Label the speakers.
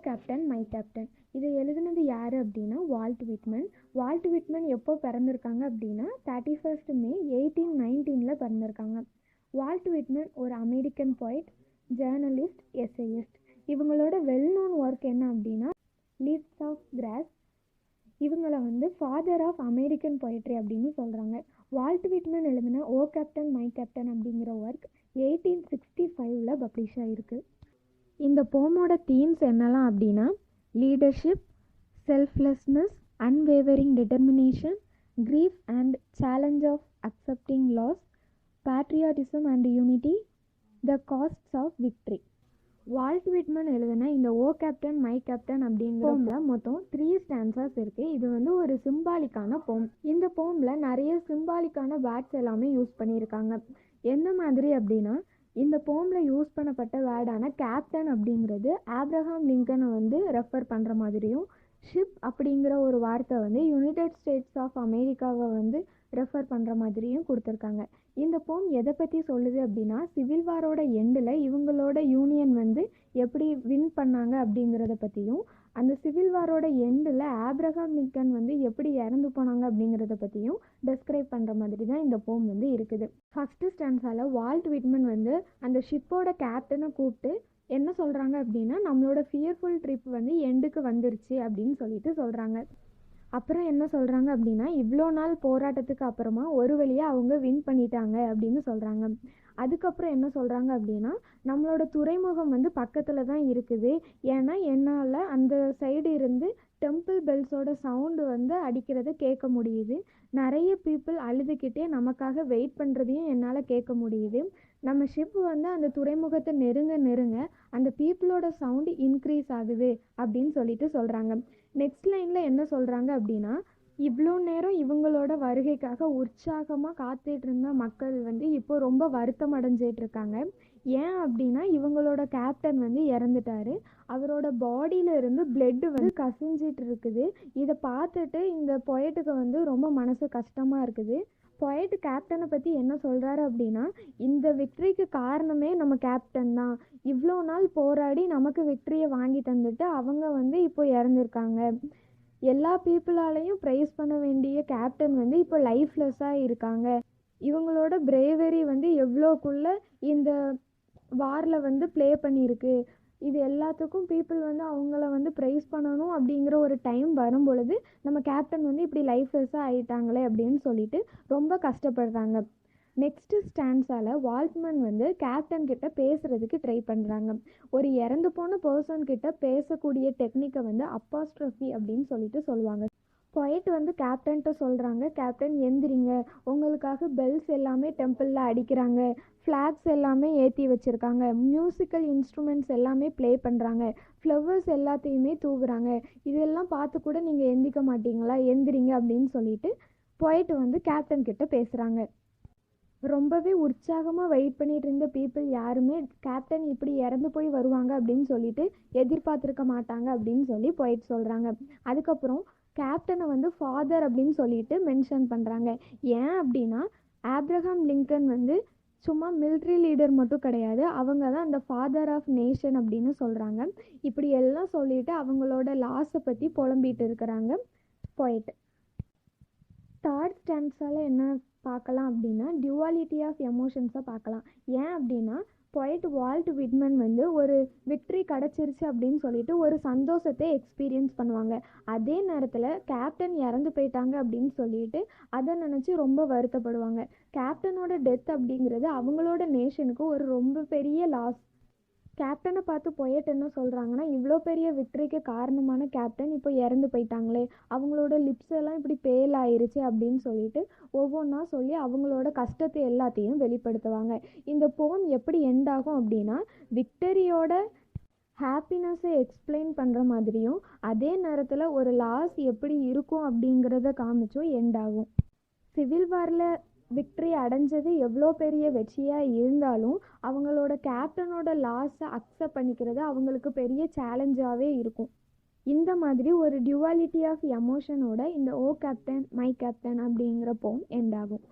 Speaker 1: Captain my captain. இதை எழுதுனது யார் அப்படின்னா வால்ட் விட்மன். வால்ட் விட்மன் எப்போ பிறந்திருக்காங்க அப்படின்னா 31 May 1819 பிறந்திருக்காங்க. வால்ட் விட்மன் ஒரு அமெரிக்கன் போய்ட், ஜேர்னலிஸ்ட், எஸ்ஏயிஸ்ட். இவங்களோட வெல் நோன் ஒர்க் என்ன அப்படின்னா லீவ்ஸ் ஆஃப் கிராஸ். இவங்களை ஃபாதர் ஆஃப் அமெரிக்கன் பொயட்ரி அப்படின்னு சொல்கிறாங்க. வால்ட் விட்மன் எழுதின ஓ கேப்டன் மை கேப்டன் அப்படிங்கிற ஒர்க் 1865 பப்ளிஷ் ஆகிருக்கு. இந்த போமோட தீம்ஸ் என்னெல்லாம் அப்படின்னா leadership, selflessness, unwavering determination, grief and challenge of accepting loss, patriotism and unity, the costs of victory. Walt Whitman எழுதின இந்த ஓ கேப்டன் மை கேப்டன் அப்படிங்கிற மொத்தம் 3 ஸ்டான்சாஸ் இருக்குது. இது ஒரு சிம்பாலிக்கான போம். இந்த போமில் நிறைய சிம்பாலிக்கான வேர்ட்ஸ் எல்லாமே யூஸ் பண்ணியிருக்காங்க. எந்த மாதிரி அப்படின்னா இந்த போமில் யூஸ் பண்ணப்பட்ட வேர்டான கேப்டன் அப்படிங்கிறது ஆப்ரஹாம் லிங்கனை ரெஃபர் பண்ணுற மாதிரியும், ஷிப் அப்படிங்கிற ஒரு வார்த்தை யுனைடெட் ஸ்டேட்ஸ் ஆஃப் அமெரிக்காவை ரெஃபர் பண்ணுற மாதிரியும் கொடுத்துருக்காங்க. இந்த போம் எதை பற்றி சொல்லுது அப்படின்னா சிவில் வாரோட எண்டில் இவங்களோட யூனியன் எப்படி வின் பண்ணாங்க அப்படிங்கிறத பற்றியும், அந்த சிவில் வாரோட எண்டில் ஆப்ரஹாம் லிங்கன் எப்படி இறந்து போனாங்க அப்படிங்கிறத பற்றியும் டெஸ்கிரைப் பண்ணுற மாதிரி தான் இந்த போம் இருக்குது. ஃபஸ்ட்டு ஸ்டான்ஸால் வால்ட் விட்மன் அந்த ஷிப்போட கேப்டனை கூப்பிட்டு என்ன சொல்கிறாங்க அப்படின்னா நம்மளோட ஃபியர்ஃபுல் ட்ரிப் எண்டுக்கு வந்துருச்சு அப்படின்னு சொல்லிட்டு சொல்கிறாங்க. அப்புறம் என்ன சொல்கிறாங்க அப்படின்னா இவ்வளோ நாள் போராட்டத்துக்கு அப்புறமா ஒரு வழியாக அவங்க வின் பண்ணிட்டாங்க அப்படின்னு சொல்கிறாங்க. அதுக்கப்புறம் என்ன சொல்கிறாங்க அப்படின்னா நம்மளோட துறைமுகம் பக்கத்தில் தான் இருக்குது. ஏன்னா என்னால் அந்த சைடு இருந்து டெம்பிள் பெல்ஸோட சவுண்டு அடிக்கிறத கேட்க முடியுது. நிறைய பீப்புள் அழுதுகிட்டே நமக்காக வெயிட் பண்ணுறதையும் என்னால் கேட்க முடியுது. நம்ம ஷிப் அந்த துறைமுகத்தை நெருங்க அந்த பீப்புளோட சவுண்டு இன்க்ரீஸ் ஆகுது அப்படின்னு சொல்லிட்டு சொல்கிறாங்க. நெக்ஸ்ட் லைனில் என்ன சொல்கிறாங்க அப்படின்னா இவ்வளோ நேரம் இவங்களோட வருகைக்காக உற்சாகமாக காத்துட்டு இருந்த மக்கள் இப்போ ரொம்ப வருத்தம் அடைஞ்சிட்டு இருக்காங்க. ஏன் அப்படின்னா இவங்களோட கேப்டன் இறந்துட்டாரு. அவரோட பாடியில இருந்து பிளட் கசிஞ்சிட்டு இருக்குது. இதை பார்த்துட்டு இந்த பொயட்டுக்கு ரொம்ப மனசு கஷ்டமாக இருக்குது. பொயட் கேப்டனை பற்றி என்ன சொல்கிறாரு அப்படின்னா இந்த விக்ட்ரிக்கு காரணமே நம்ம கேப்டன் தான். இவ்வளோ நாள் போராடி நமக்கு விக்ட்ரியை வாங்கி தந்துட்டு அவங்க இப்போ இறந்துருக்காங்க. எல்லா பீப்புளாலையும் ப்ரைஸ் பண்ண வேண்டிய கேப்டன் இப்போ லைஃப்லெஸ்ஸாக இருக்காங்க. இவங்களோட பிரேவரி எவ்வளோக்குள்ள இந்த வாரில் ப்ளே பண்ணியிருக்கு. இது எல்லாத்துக்கும் பீப்புள் அவங்கள ப்ரைஸ் பண்ணணும் அப்படிங்கிற ஒரு டைம் வரும் பொழுது நம்ம கேப்டன் இப்படி லைஃப்லெஸ்ஸாக ஆகிட்டாங்களே அப்படின்னு சொல்லிட்டு ரொம்ப கஷ்டப்படுறாங்க. நெக்ஸ்ட்டு ஸ்டான்ஸால் வால்ட்மன் கேப்டன் கிட்ட பேசுகிறதுக்கு ட்ரை பண்ணுறாங்க. ஒரு இறந்து போன பர்சன் கிட்ட பேசக்கூடிய டெக்னிக்கை அப்பாஸ்ட்ரஃபி அப்படின்னு சொல்லிட்டு சொல்லுவாங்க. பொயட் கேப்டன்கிட்ட சொல்கிறாங்க, கேப்டன் எந்திரிங்க, உங்களுக்காக பெல்ஸ் எல்லாமே டெம்பிளில் அடிக்கிறாங்க, ஃப்ளாக்ஸ் எல்லாமே ஏற்றி வச்சுருக்காங்க, மியூசிக்கல் இன்ஸ்ட்ருமெண்ட்ஸ் எல்லாமே ப்ளே பண்ணுறாங்க, ஃப்ளவர்ஸ் எல்லாத்தையுமே தூவுறாங்க, இதெல்லாம் பார்த்து கூட நீங்கள் எந்திரிக்க மாட்டீங்களா, எந்திரிங்க அப்படின்னு சொல்லிட்டு பொயட் கேப்டன் கிட்ட பேசுகிறாங்க. ரொம்பவே உற்சாகமாக வெயிட் பண்ணிட்டு இருந்த பீப்புள் யாருமே கேப்டன் இப்படி இறந்து போய் வருவாங்க அப்படின்னு சொல்லிட்டு எதிர்பார்த்துருக்க மாட்டாங்க அப்படின்னு சொல்லி பொயட் சொல்கிறாங்க. அதுக்கப்புறம் கேப்டனை ஃபாதர் அப்படின்னு சொல்லிட்டு மென்ஷன் பண்ணுறாங்க. ஏன் அப்படின்னா ஆப்ரஹாம் லிங்கன் சும்மா மிலிட்ரி லீடர் மட்டும் கிடையாது, அவங்க தான் அந்த ஃபாதர் ஆஃப் நேஷன் அப்படின்னு சொல்கிறாங்க. இப்படி எல்லாம் சொல்லிட்டு அவங்களோட லாஸை பற்றி புலம்பிட்டு இருக்கிறாங்க பொயட். தேர்ட் ஸ்டான்ஸால் என்ன பார்க்கலாம் அப்படின்னா டியூவாலிட்டி ஆஃப் எமோஷன்ஸை பார்க்கலாம். ஏன் அப்படின்னா பொயட் வால்ட் விட்மன் ஒரு விக்ட்ரி கிடச்சிருச்சு அப்படின்னு சொல்லிட்டு ஒரு சந்தோஷத்தை எக்ஸ்பீரியன்ஸ் பண்ணுவாங்க. அதே நேரத்தில் கேப்டன் இறந்து போயிட்டாங்க அப்படின்னு சொல்லிட்டு அதை நினச்சி ரொம்ப வருத்தப்படுவாங்க. கேப்டனோட டெத் அப்படிங்கிறது அவங்களோட நேஷனுக்கு ஒரு ரொம்ப பெரிய லாஸ். கேப்டனை பார்த்து பொயட் என்ன சொல்கிறாங்கன்னா இவ்வளோ பெரிய விக்ட்ரிக்கு காரணமான கேப்டன் இப்போ இறந்து போயிட்டாங்களே, அவங்களோட லிப்ஸ் எல்லாம் இப்படி பேல் ஆயிருச்சு அப்படின்னு சொல்லிட்டு ஒவ்வொன்றா சொல்லி அவங்களோட கஷ்டத்தை எல்லாத்தையும் வெளிப்படுத்துவாங்க. இந்த போம் எப்படி எண்ட் ஆகும் அப்படின்னா விக்டரியோட ஹாப்பினஸை எக்ஸ்பிளைன் பண்ணுற மாதிரியும் அதே நேரத்தில் ஒரு லாஸ் எப்படி இருக்கும் அப்படிங்கிறத காமிச்சும் எண்ட் ஆகும். சிவில் வாரில் விக்ட்ரி அடைஞ்சது எவ்வளோ பெரிய வெற்றியாக இருந்தாலும் அவங்களோட கேப்டனோட லாஸை அக்செப்ட் பண்ணிக்கிறது அவங்களுக்கு பெரிய சேலஞ்சாகவே இருக்கும். இந்த மாதிரி ஒரு டியூவாலிட்டி ஆஃப் எமோஷனோட இந்த ஓ கேப்டன் மை கேப்டன் அப்படிங்கிற போம் எண்ட் ஆகும்.